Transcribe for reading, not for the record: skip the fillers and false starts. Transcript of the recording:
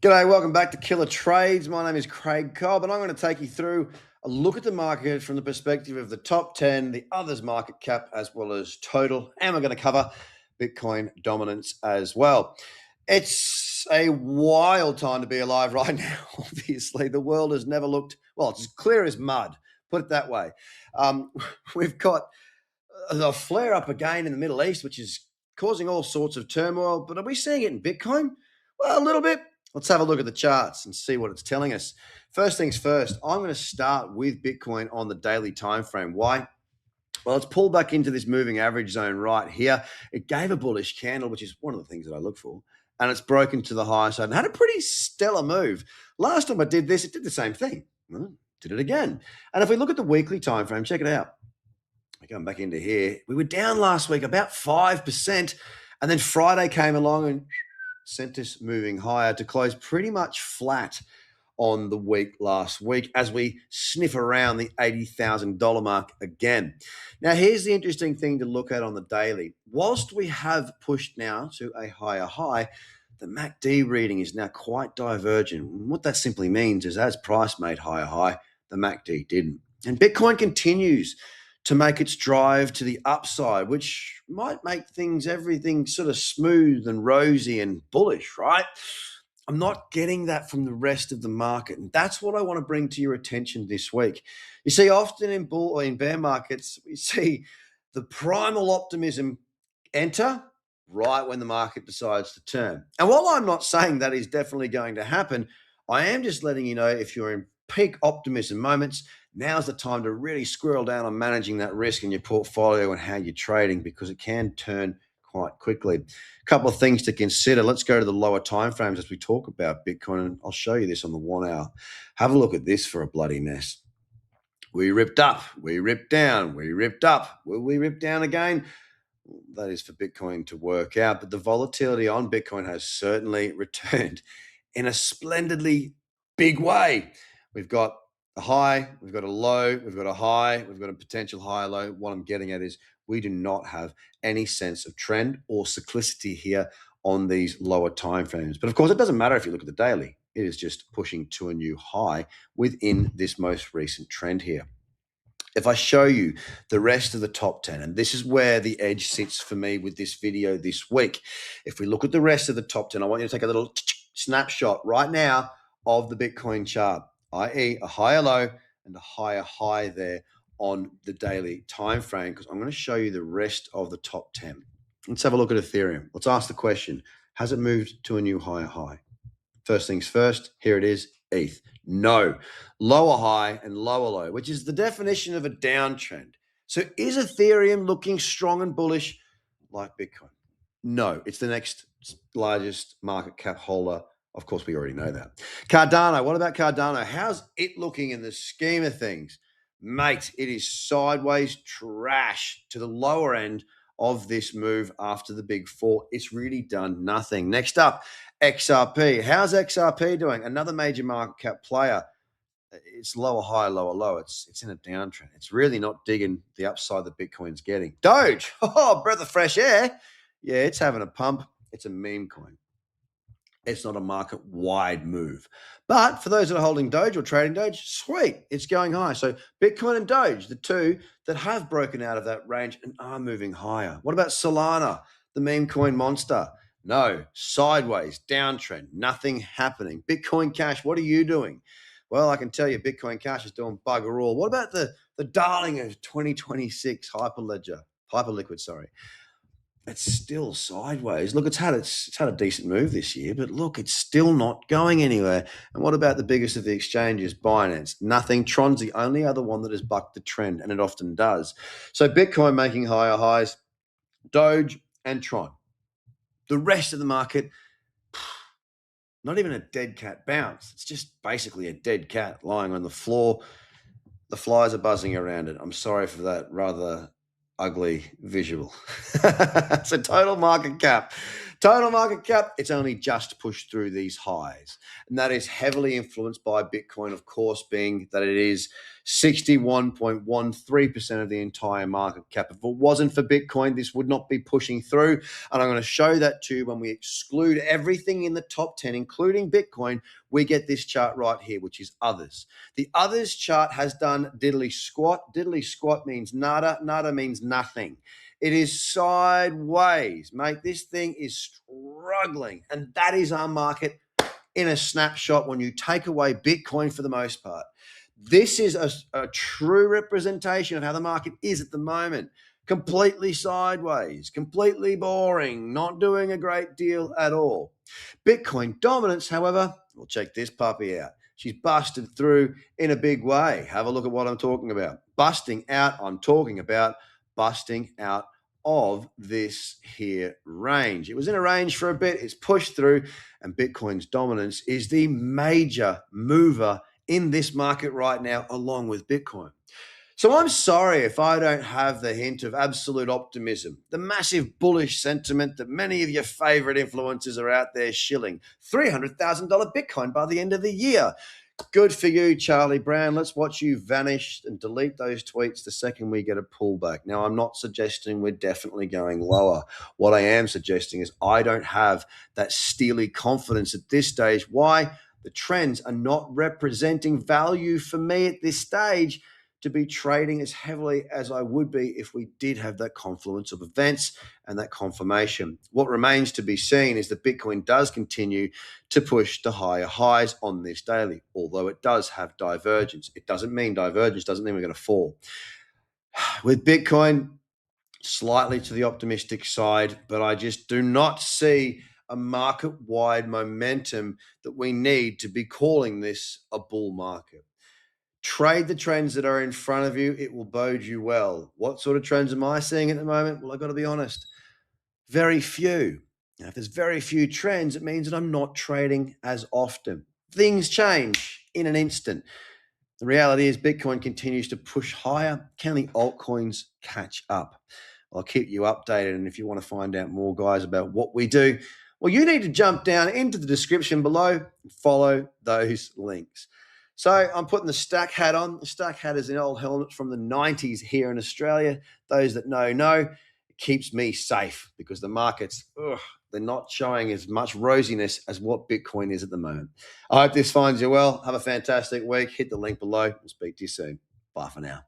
G'day, welcome back to Killer Trades. My name is Craig Cobb, and I'm going to take you through a look at the market from the perspective of the top 10, the others market cap, as well as total, and we're going to cover Bitcoin dominance as well. It's a wild time to be alive right now, obviously. The world has never looked, well, it's as clear as mud, put it that way. We've got a flare up again in the Middle East, which is causing all sorts of turmoil, but are we seeing it in Bitcoin? Well, a little bit. Let's have a look at the charts and see what it's telling us. First things first, I'm going to start with Bitcoin on the daily time frame. Why? Well, it's pulled back into this moving average zone right here. It gave a bullish candle, which is one of the things that I look for, and it's broken to the high side and had a pretty stellar move. Last time I did this, it did the same thing. Well, did it again. And if we look at the weekly time frame, check it out. Going back into here, we were down last week about 5%, and then Friday came along and sent us moving higher to close pretty much flat on the week last week as we sniff around the $80,000 mark again. Now, here's the interesting thing to look at on the daily. Whilst we have pushed now to a higher high, the MACD reading is now quite divergent. And what that simply means is as price made higher high, the MACD didn't. And Bitcoin continues to make its drive to the upside, which might make everything sort of smooth and rosy and bullish, right? I'm not getting that from the rest of the market. And that's what I want to bring to your attention this week. You see, often in bull or in bear markets, we see the primal optimism enter right when the market decides to turn. And while I'm not saying that is definitely going to happen, I am just letting you know if you're in peak optimism moments, now's the time to really squirrel down on managing that risk in your portfolio and how you're trading, because it can turn quite quickly. A couple of things to consider. Let's go to the lower timeframes as we talk about Bitcoin, and I'll show you this on the 1 hour. Have a look at this for a bloody mess. We ripped up, we ripped down, we ripped up. Will we rip down again? That is for Bitcoin to work out, but the volatility on Bitcoin has certainly returned in a splendidly big way. We've got a high, we've got a low, we've got a high, we've got a potential high low. What I'm getting at is we do not have any sense of trend or cyclicity here on these lower timeframes. But of course, it doesn't matter if you look at the daily. It is just pushing to a new high within this most recent trend here. If I show you the rest of the top 10, and this is where the edge sits for me with this video this week. If we look at the rest of the top 10, I want you to take a little snapshot right now of the Bitcoin chart, i.e. a higher low and a higher high there on the daily time frame, because I'm going to show you the rest of the top 10. Let's have a look at Ethereum. Let's ask the question, has it moved to a new higher high? First things first, here it is, ETH. No. Lower high and lower low, which is the definition of a downtrend. So is Ethereum looking strong and bullish like Bitcoin? No, it's the next largest market cap holder. Of course, we already know that. Cardano, what about Cardano? How's it looking in the scheme of things? Mate, it is sideways trash to the lower end of this move after the big four. It's really done nothing. Next up, XRP. How's XRP doing? Another major market cap player. It's lower high, lower low. It's in a downtrend. It's really not digging the upside that Bitcoin's getting. Doge, oh, breath of fresh air. Yeah, it's having a pump. It's a meme coin. It's not a market-wide move. But for those that are holding Doge or trading Doge, sweet, it's going high. So Bitcoin and Doge, the two that have broken out of that range and are moving higher. What about Solana, the meme coin monster? No, sideways, downtrend, nothing happening. Bitcoin Cash, what are you doing? Well, I can tell you Bitcoin Cash is doing bugger all. What about the darling of 2026, Hyperliquid, sorry. It's still sideways. Look, it's had a decent move this year, but look, it's still not going anywhere. And what about the biggest of the exchanges, Binance? Nothing. Tron's the only other one that has bucked the trend, and it often does. So Bitcoin making higher highs, Doge and Tron. The rest of the market, not even a dead cat bounce. It's just basically a dead cat lying on the floor. The flies are buzzing around it. I'm sorry for that rather ugly visual. So total market cap, Total market cap, it's only just pushed through these highs. And that is heavily influenced by Bitcoin, of course, being that it is 61.13% of the entire market cap. If it wasn't for Bitcoin, this would not be pushing through. And I'm going to show that too. When we exclude everything in the top 10, including Bitcoin, we get this chart right here, which is others. The others chart has done diddly squat. Diddly squat means nada. Nada means nothing. It is sideways, mate. This thing is struggling. And that is our market in a snapshot when you take away Bitcoin for the most part. This is a true representation of how the market is at the moment. Completely sideways, completely boring, not doing a great deal at all. Bitcoin dominance, however, we'll check this puppy out. She's busted through in a big way. Have a look at what I'm talking about. Busting out, I'm talking about busting out of this here range. It was in a range for a bit, it's pushed through, and Bitcoin's dominance is the major mover in this market right now, along with Bitcoin. So I'm sorry if I don't have the hint of absolute optimism, the massive bullish sentiment that many of your favorite influencers are out there shilling. $300,000 Bitcoin by the end of the year. Good for you, Charlie Brown. Let's watch you vanish and delete those tweets the second we get a pullback. Now, I'm not suggesting we're definitely going lower. What I am suggesting is I don't have that steely confidence at this stage. Why? The trends are not representing value for me at this stage to be trading as heavily as I would be if we did have that confluence of events and that confirmation. What remains to be seen is that Bitcoin does continue to push to higher highs on this daily, although it does have divergence. It doesn't mean divergence, doesn't mean we're going to fall. With Bitcoin, slightly to the optimistic side, but I just do not see a market-wide momentum that we need to be calling this a bull market. Trade the trends that are in front of you. It will bode you well. What sort of trends am I seeing at the moment? Well, I've got to be honest, very few. Now, if there's very few trends, it means that I'm not trading as often. Things change in an instant. The reality is Bitcoin continues to push higher. Can the altcoins catch up? I'll keep you updated. And if you want to find out more, guys, about what we do, well, you need to jump down into the description below and follow those links. So I'm putting the stack hat on. The stack hat is an old helmet from the 90s here in Australia. Those that know. It keeps me safe because the markets, they're not showing as much rosiness as what Bitcoin is at the moment. I hope this finds you well. Have a fantastic week. Hit the link below. We'll speak to you soon. Bye for now.